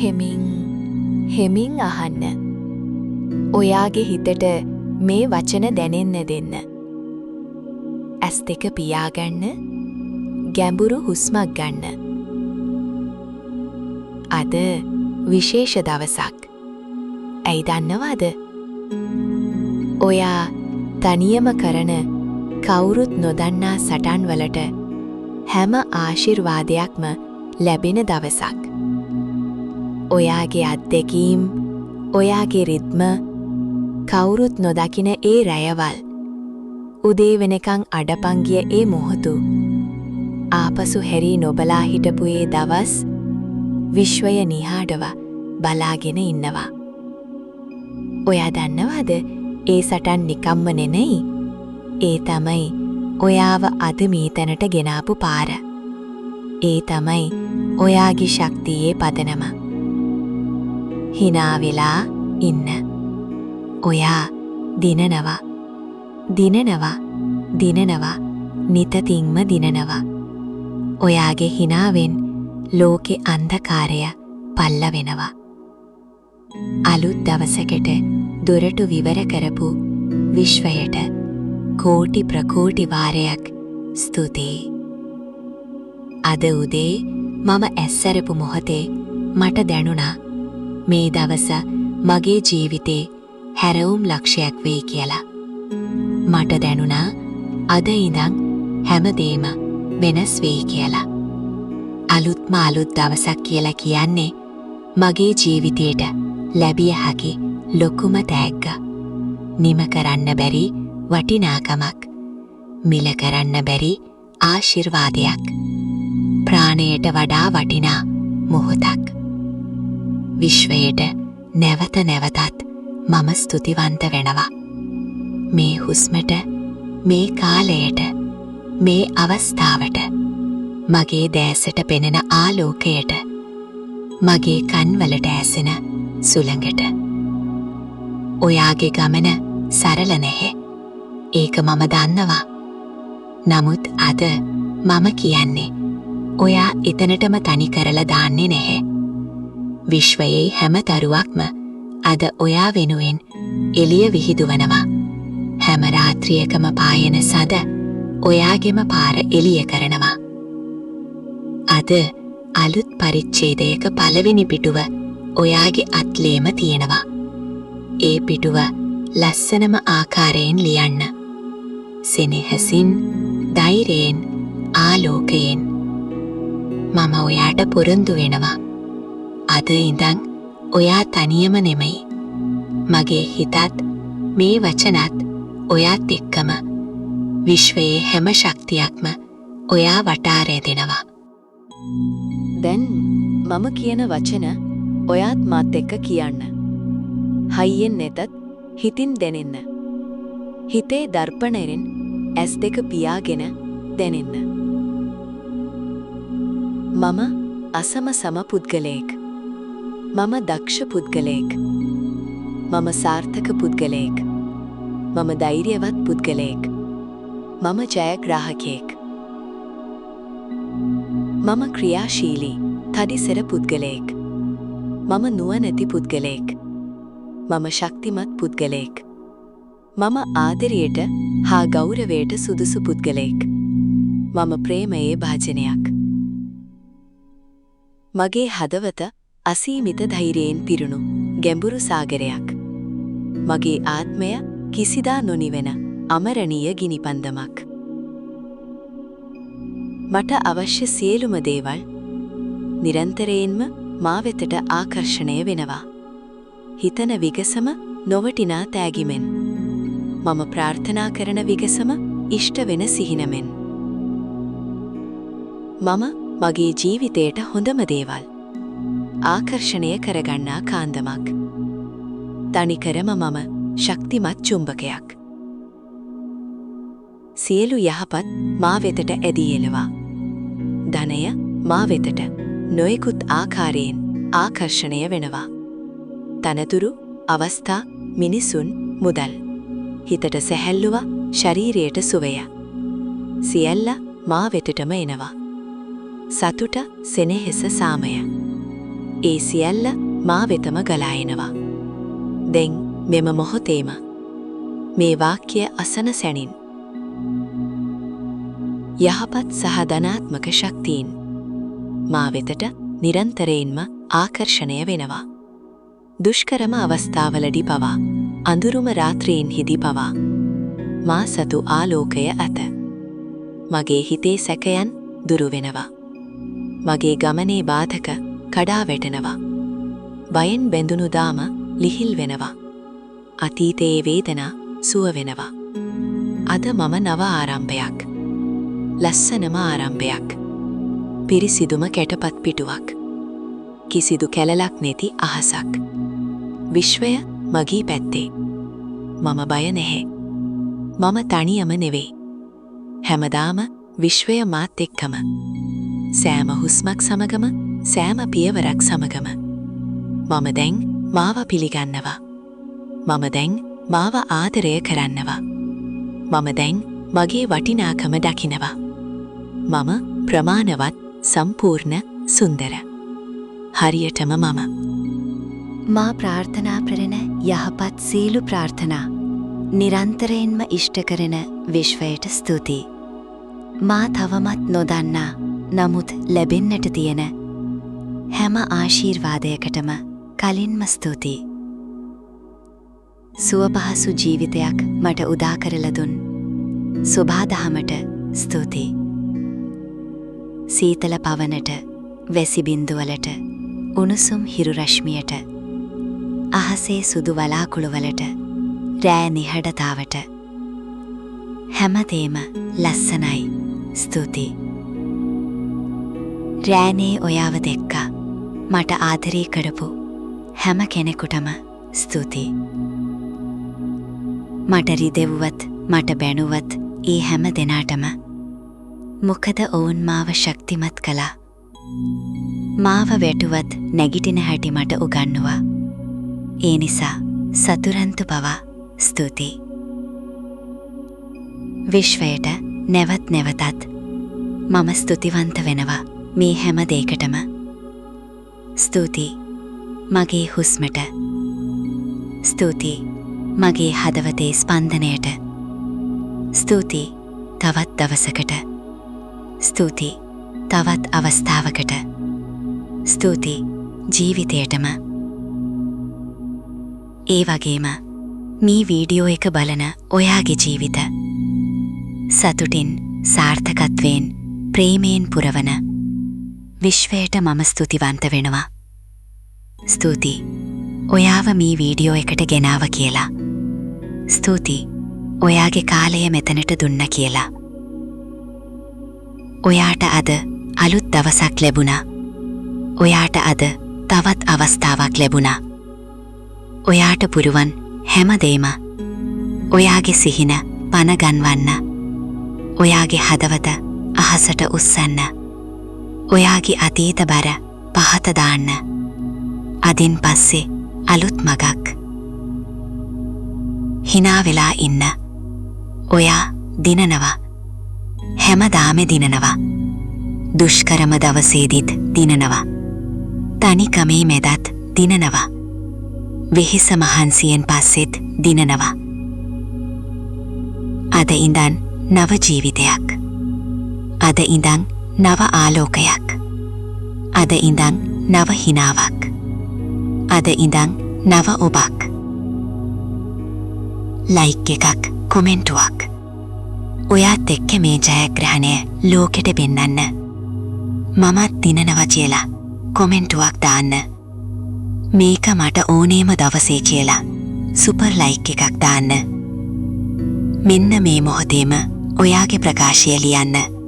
හෙමින් අහන්න. ඔයාගේ හිතට මේ වචන දැනෙන්න දෙන්න. ඇස් දෙක පියාගන්න, ගැඹුරු හුස්මක් ගන්න. අද විශේෂ දවසක්. ඇයි දන්නවද? ඔයා තනියම කරන කවුරුත් නොදන්නා සටන්වලට හැම ආශිර්වාදයක්ම ලැබෙන දවසක්. ඔයාගේ අත්දැකීම්, ඔයාගේ රිද්ම, කවුරුත් නොදකින ඒ රැයවල්, උදේ වෙනකං අඩපංගිය ඒ මොහොතු, ආපසු හැරී නොබලා හිටපු ඒ දවස් විශ්වය නිහාඩව බලාගෙන ඉන්නවා. ඔයා දන්නවද ඒ සටන් නිකම්ම නෙමෙයි. ඒ තමයි ඔයාව අද මේ තැනට ගෙනාපු පාර. ඒ තමයි ඔයාගේ ශක්තියේ පදනම. හිනා වෙලා ඉන්න. ඔයා දිනනවා. නිතතින්ම දිනනවා. ඔයාගේ හිනාවෙන් ලෝකෙ අන්ධකාරය පල්ල වෙනවා. අලුත් දවසකට දොරටු විවර කරපු විශ්වයට කෝටි ප්‍රකෝටි වාරයක් ස්තුතියි. අද උදේ මම ඇස්සරපු මොහොතේ මට දැනුණා මේ දවස මගේ ජීවිතේ හැරවුම් ලක්ෂයක් වෙයි කියලා. මට දැනුණා අද ඉඳන් හැමදේම වෙනස් වෙයි කියලා. අලුත් දවසක් කියලා කියන්නේ මගේ ජීවිතේට ලැබිය හැකි ලොකුම තෑග්ග. නිම කරන්න බැරි වටිනාකමක්, මිල කරන්න බැරි ආශිර්වාදයක්, ප්‍රාණයට වඩා වටිනා මොහොතක්. විශ්වයට නැවත නැවතත් මම ස්තුතිවන්ත වෙනවා. මේ හුස්මට, මේ කාලයට, මේ අවස්ථාවට, මගේ දැසට පෙනෙන ආලෝකයට, මගේ කන්වලට ඇසෙන සුළඟට. ඔයාගේ ගමන සරල නැහැ. ඒක මම දන්නවා. නමුත් අද මම කියන්නේ ඔයා එතනටම තනි කරලා දාන්නේ නැහැ. විශ්වයේ හැම තරුවක්ම අද ඔයා වෙනුවෙන් එළිය විහිදුවනවා. හැම රාත්‍රියකම පායන සද ඔයාගෙම පාර එළිය කරනවා. අද අලුත් පරිච්ඡේදයක පළවෙනි පිටුව ඔයාගේ අත්ලේම තියෙනවා. ඒ පිටුව ලස්සනම ආකාරයෙන් ලියන්න. සෙනෙහසින්, ධෛර්යයෙන්, ආලෝකයෙන්. මම ඔයාට පොරොන්දු වෙනවා. අද ඉඳන් ඔයා තනියම නෙමෙයි. මගේ හිතත්, මේ වචනත් ඔයාත් එක්කම විශ්වයේ හැම ශක්තියක්ම ඔයා වටා රැඳෙනවා. දැන් මම කියන වචන ඔයාත් මාත් එක්ක කියන්න. හයියෙන් නැතත් හිතින් දැනෙන්න. හිතේ දර්පණයෙන් ඇස් දෙක පියාගෙන දැනෙන්න. මම අසම පුද්ගලයෙක්. මම දක්ෂ පුද්ගලයෙක්. මම සාර්ථක පුද්ගලයෙක්. මම ධෛර්යවත් පුද්ගලයෙක්. මම ජයග්‍රාහකයෙක්. මම ක්‍රියාශීලී, තදිසර පුද්ගලයෙක්. මම නුවණැති පුද්ගලයෙක්. මම ශක්තිමත් පුද්ගලයෙක්. මම ආදරයට හා ගෞරවයට සුදුසු පුද්ගලයෙක්. මම ප්‍රේමයේ භාජනයක්. මගේ හදවත අසීමිත ධෛර්යයෙන් පිරුණු ගැඹුරු සාගරයක්. මගේ ආත්මය කිසිදා නොනිවෙන අමරණීය ගිනිපන්දමක්. මට අවශ්‍ය සියලුම දේවල් නිරන්තරයෙන්ම මා වෙතට ආකර්ෂණය වෙනවා. හිතන විගසම නොවටිනා තෑගිමෙන්. මම ප්‍රාර්ථනා කරන විගසම ඉෂ්ට වෙන සිහිනමෙන්. මම මගේ ජීවිතයට හොඳම දේවල් ආකර්ෂණය කරගන්නා කාන්දමක්. තනිකරම මම ශක්තිමත් චුම්බකයක්. සියලු යහපත් මා වෙතට ඇදී එනවා. ධනය මා වෙතට නොයෙකුත් ආකාරයෙන් ආකර්ෂණය වෙනවා. තනතුරු, අවස්ථා, මිනිසුන්, මුදල්. හිතට සැහැල්ලුව, ශරීරයට සුවය. සියල්ල මා වෙතටම එනවා. සතුට, සෙනෙහස, සාමය. ඒ සියල්ල මා වෙතම ගලා එනවා. දැන් මෙම මොහොතේම මේ වාක්‍ය අසන සැනින් යහපත් සහ ධනාත්මක ශක්තියින් මා වෙතට නිරන්තරයෙන්ම ආකර්ෂණය වෙනවා. දුෂ්කරම අවස්ථාවලදී පවා අඳුරුම රාත්‍රීන්හිදී පවා මා සතු ආලෝකය ඇත. මගේ හිතේ සැකයන් දුරු වෙනවා. මගේ ගමනේ බාධක කඩා වැටෙනවා. බයෙන් බැඳුණු දාම ලිහිල් වෙනවා. අතීතයේ වේදනා සුව වෙනවා. අද මම නව ආරම්භයක්. ලස්සනම ආරම්භයක්. පිරිසිදුම කැටපත් පිටුවක්. කිසිදු කැලලක් නැති අහසක්. විශ්වය මගේ පැත්තේ. මම බය නැහැ. මම තනියම නෙවෙයි. හැමදාම විශ්වය මාත් එක්කම. සෑම හුස්මක් සමගම සෑම පියවරක් සමගම. මම දැන් මාව පිළිගන්නවා. මම දැන් මාව ආදරය කරන්නවා. මම දැන් මගේ වටිනාකම දකිනවා. මම ප්‍රමාණවත් සම්පූර්ණ සුන්දර. හරියටම මම. මා ප්‍රාර්ථනා කරන යහපත් සියලු ප්‍රාර්ථනා නිරන්තරයෙන්ම ඉෂ්ට කරන විශ්වයට ස්තුතියි. මා තවමත් නොදන්නා නමුත් ලැබෙන්නට තියෙන හැම ආශිර්වාදයකටම කලින්ම ස්තුතියි. සුවපහසු ජීවිතයක් මට උදා කරලා දුන් සුභාදහමට ස්තුතියි. සීතල පවනට, වැසි බින්දුවලට, උණුසුම් හිරු රශ්මියට, අහසේ සුදු වලාකුළුවලට, රෑ නිහඬතාවට හැමදේම ලස්සනයි. ස්තුතියි. රෑනේ ඔයාව දැක්කා. මට ආදරේ කරපු හැම කෙනෙකුටම ස්තුතියි. මට රිදෙව්වත් මට බැනුවත් ඒ හැම දෙනාටම. මොකද ඔවුන් මාව ශක්තිමත් කළා. මාව වැටුවත් නැගිටින හැටි මට උගන්වුවා. ඒ නිසා සතුරන්තු පවා ස්තුතියි. විශ්වයට නැවත නැවතත් මම ස්තුතිවන්ත වෙනවා මේ හැම දෙයකටම. ස්තුතියි මගේ හුස්මට. ස්තුතියි මගේ හදවතේ ස්පන්දනයට. ස්තුතියි තවත් දවසකට. ස්තුතියි තවත් අවස්ථාවකට. ස්තුතියි ජීවිතයටම. ඒ වගේම මේ වීඩියෝ එක බලන ඔයාගේ ජීවිත සතුටින්, සාර්ථකත්වයෙන්, ප්‍රේමයෙන් පුරවන විශ්වයට මම ස්තුතිවන්ත වෙනවා. ස්තුතියි ඔයාව මේ වීඩියෝ එකට ගෙනාව කියලා. ස්තුතියි ඔයාගේ කාලය මෙතනට දුන්න කියලා. ඔයාට අද අලුත් දවසක් ලැබුණා. ඔයාට අද තවත් අවස්ථාවක් ලැබුණා. ඔයාට පුරුවන් හැමදේම ඔයාගේ සිහින පනගන්වන්න. ඔයාගේ හදවත අහසට උස්සන්න. ඔයාගේ අතීත බර පහත දාන්න. අදින් පස්සේ අලුත් මගක්. හිනා වෙලා ඉන්න. ඔයා දිනනවා. හැමදාම දිනනවා. දුෂ්කරම දවසේදීත් දිනනවා. තනිකමේ මැදත් දිනනවා. වෙහෙස මහන්සියෙන් පස්සෙත් දිනනවා. අද ඉඳන් නව ජීවිතයක්. අද ඉඳන් නව ආලෝකයක්. අද ඉඳන් නව හිනාවක්. අද ඉඳන් නව ඔබක්. ලයික් එකක්, කොමෙන්ටුවක්. ඔයාත් එක්ක මේ ජයග්‍රහණය ලෝකෙට පෙන්නන්න. මමත් දිනනවා කියලා කොමෙන්ටුවක් දාන්න. මේක මට ඕනේම දවසේ කියලා සුපර් ලයික් එකක් දාන්න. මෙන්න මේ මොහොතේම ඔයාගේ ප්‍රකාශය ලියන්න.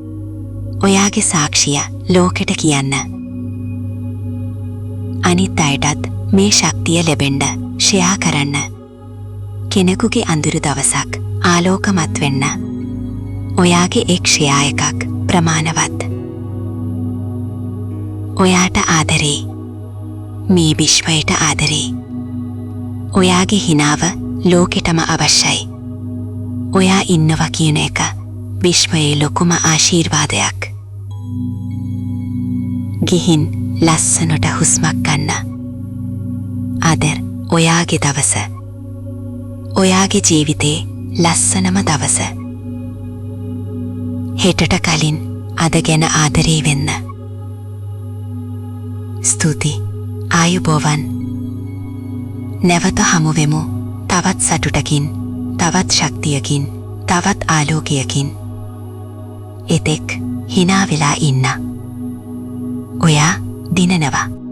ඔයාගේ සාක්ෂිය ලෝකෙට කියන්න. අනිත් අයටත් මේ ශක්තිය ලැබෙන්න ෂෙයා කරන්න. කෙනෙකුගේ අඳුරු දවසක් ආලෝකමත් වෙන්න. ඔයාගේ එක් ෂෙයා එකක් ප්‍රමාණවත්. ඔයාට ආදරේ. මේ විශ්වයට ආදරේ. ඔයාගේ හිනාව ලෝකෙටම අවශ්‍යයි. ඔයා ඉන්නවා කියන එක විශ්වයේ ලොකුම ආශිර්වාදයක්. ගිහින් ලස්සනට හුස්මක් ගන්න. අද ඔයාගේ දවස. ඔයාගේ ජීවිතේ ලස්සනම දවස. හෙටට කලින් අද ගැන ආදරේ වෙන්න. ස්තුති. ආයුබෝවන්. නැවත හමුවෙමු තවත් සතුටකින්, තවත් ශක්තියකින්, තවත් ආලෝකයකින්. එතෙක් හිනා වෙලා ඉන්න. ඔයා දිනනවා.